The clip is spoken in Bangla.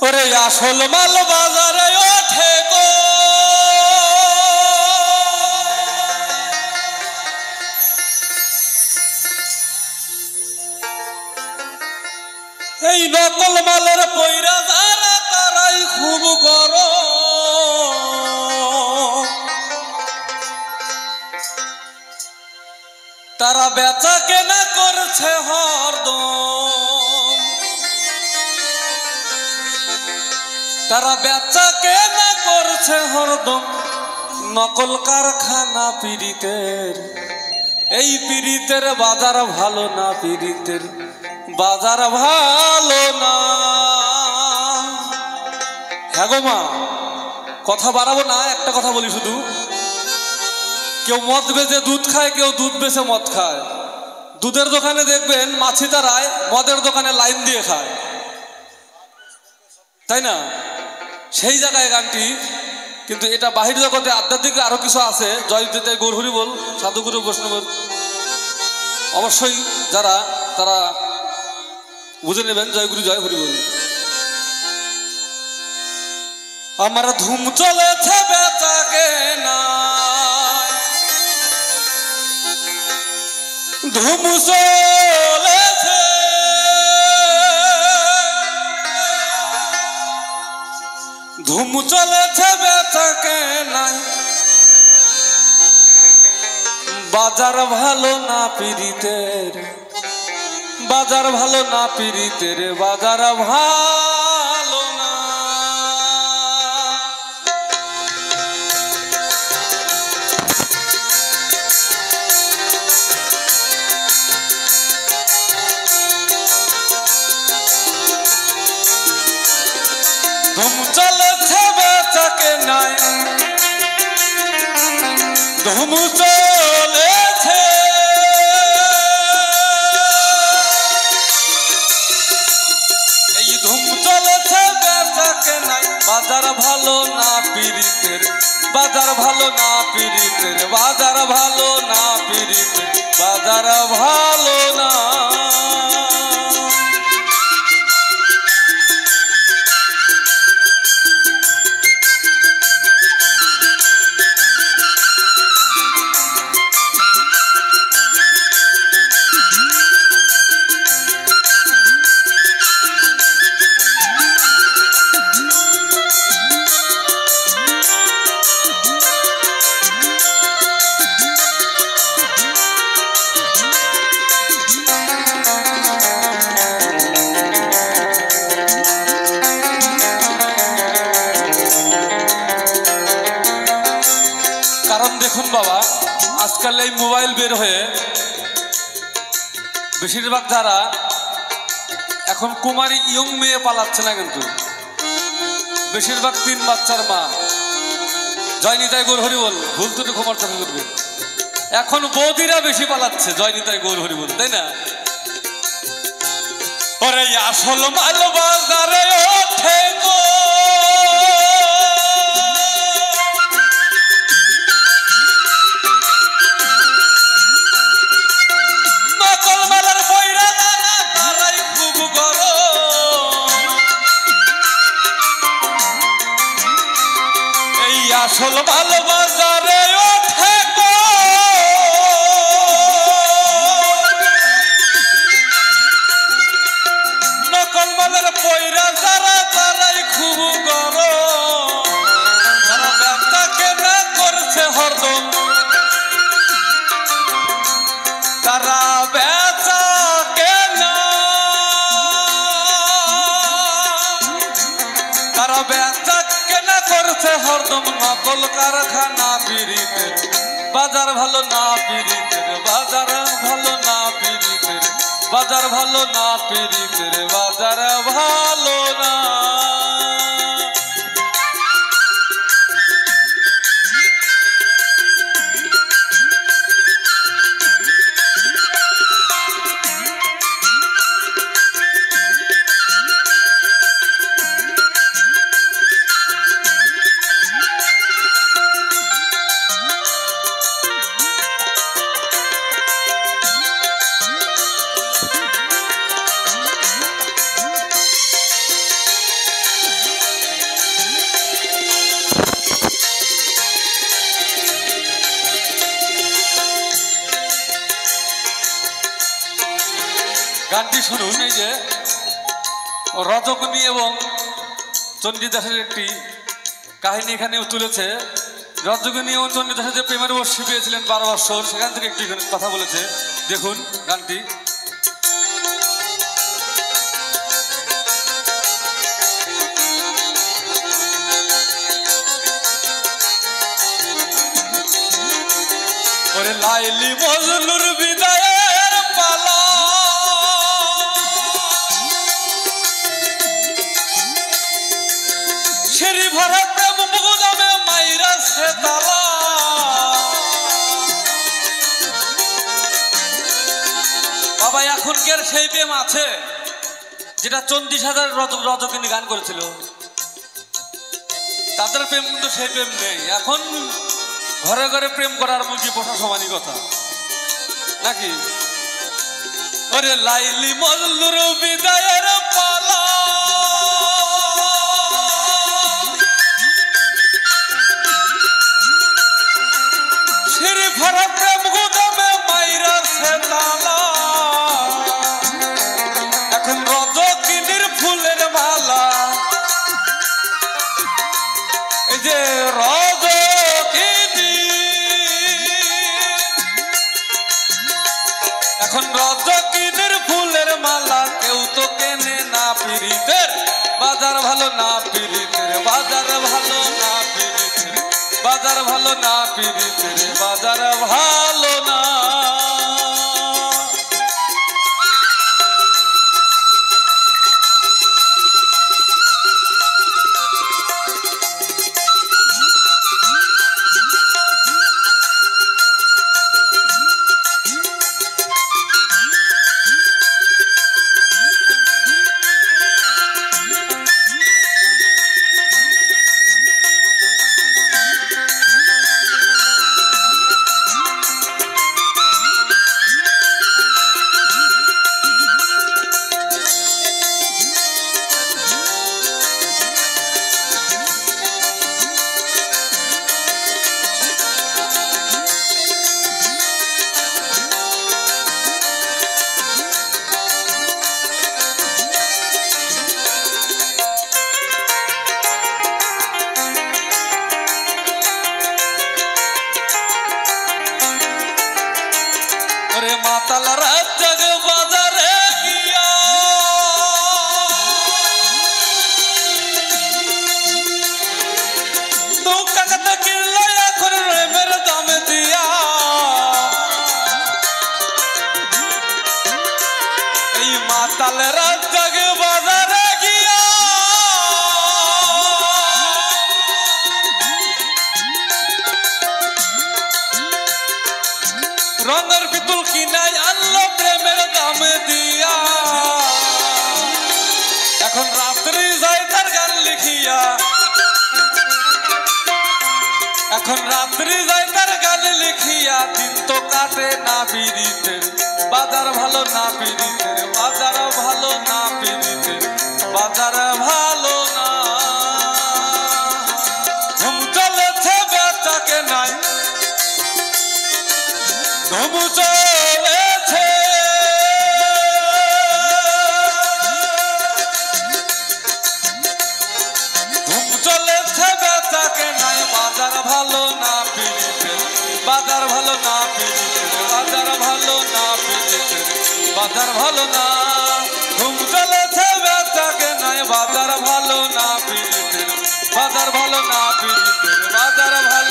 ওরে আসল মাল বাজারে ওঠে গো, এই নকল মালের পয়রা যারা তারাই খুব গরম। তারা বেচা কেনা করছে হরদম, তারা বেচা কেনা করছে হরদম। নকল কারখানা পীড়িতের, এই পীড়িতের বাজার ভালো না, পীড়িতের বাজার ভালো না। হ্যাঁ গো মা, কথা বাড়াবো না, একটা কথা বলি শুধু। কেউ মদ বেচে দুধ খায়, কেউ দুধ বেচে মদ খায়। দুধের দোকানে দেখবেন মাছি তারায়, মদের দোকানে লাইন দিয়ে খায়, তাই না? সেই জায়গায় গানটি, কিন্তু এটা বাহির জগতে আধ্যাত্মিক আরো কিছু আছে। জয় দিতে গৌর হরি বল, সাধুগুরু বৈষ্ণব অবশ্যই যারা তারা বুঝে নেবেন। জয় গুরু জয় হরি বল। আমার ধুম চলেছে বেচা কেনা, ধুম চলেছে, ধুম চলেছে বেচা কেনা। বাজার ভালো না পীড়িতের, বাজার ভালো না পীড়িতের বাজার ভালো না। ধুম চলেছে বেচা কেনায়, ধুম চলেছে, এই ধুম চলেছে বেচা কেনায়। বাজার ভালো না পীড়িতের, বাজার ভালো না পীড়িতের বাজার ভালো না, পীড়িতের বাজার ভালো না। কারণ দেখুন বাবা, আজকাল এই মোবাইল বের হয়ে বেশিরভাগ যারা এখন কুমারী ইয়ং মেয়ে পালাচ্ছে না, কিন্তু বেশিরভাগ 3 বাচ্চার মা। জয় নিতাই গৌর হরি বল, ভুল ত্রুটি ক্ষমার চাকরি করবে। এখন বৌদিরা বেশি পালাচ্ছে, জয় নিতাই গৌর হরি বল, তাই না? ওরে আসল মাল বাজারে ওঠে গো, আসল মাল বাজারে ওঠে গো। নকল মালের পয়রা যারা তারাই খুব গরম। তারা বেচা কেনা করছে হরদম, তারা বেচা কেনা, তারা বেচা কেনা করছে হরদম। নকল কারখানা পীড়িতের বাজার ভালো না, পীড়িতের বাজার ভালো না, পীড়িতের বাজার ভালো না, পীড়িতের বাজার ভালো না। গানটি শুনুন। এই যে রজকিনী এবং চণ্ডীদাসের একটি কাহিনী এখানে তুলেছে। রজকিনী এবং চণ্ডীদাসের যে প্রেমের বর্ষী পেয়েছিলেন 12 বৎসর, সেখান থেকে একটি কথা বলেছে। দেখুন গানটি। ওরে লাইলি মজনুর বিদায়ের পালা, সিঁড়ি ভরা প্রেম মুগুদামে মাইরা সে তালা। বাবা এখনকার সেই প্রেম আছে যেটা 34,000 রজকিনী গান করেছিল, তাদের প্রেম কিন্তু সেই প্রেম নেই। এখন ঘরে ঘরে প্রেম করার মুরগি পোষা সমানই কথা নাকি? ওরে লাইলি মজনুর বিদায়ের পালা, সিঁড়ি ভরা প্রেম গুদামে মাইরা সে তালা। এখন রজকিনীর ফুলের মালা, এই যে এখন রজকিনীর ফুলের মালা কেউ তো কেনে না পিরিতের বাজার ভালো না পিরিতের বাজার ভালো না পিরিতের বাজার ভালো না পিরিতের বাজার ভালো না। মাতাল রাত জাগ বাজারে গিয়া, দোকানে কিনলো এখন প্রেমের দামে দিয়া। এই মাতাল রাত জাগ বাজারে গিয়া, রঙের পিতুল কিনাই আনলো প্রেমের দামে দিয়া। এখন রাত্রি যাই তার গান লিখিয়া, এখন রাত্রি যাই তার গান লিখিয়া। দিন তো কাটে না পিরিতের বাজার ভালো না পিরিতের বাজার ভালো না পিরিতের বাজার ভালো না। ঘুম চলেছে বেচাকে নাই, ঘুম চলেছে ঘুম চলেছে বেচাকে নাই। বাজার ভালো না পিরিতের বাজার ভালো না পিরিতের বাজার ভালো না পিরিতের বাজার ভালো না। ঘুম চলেছে বেচাকে নাই, বাজার ভালো না পিরিতের বাজার ভালো না পিরিতের বাজার ভালো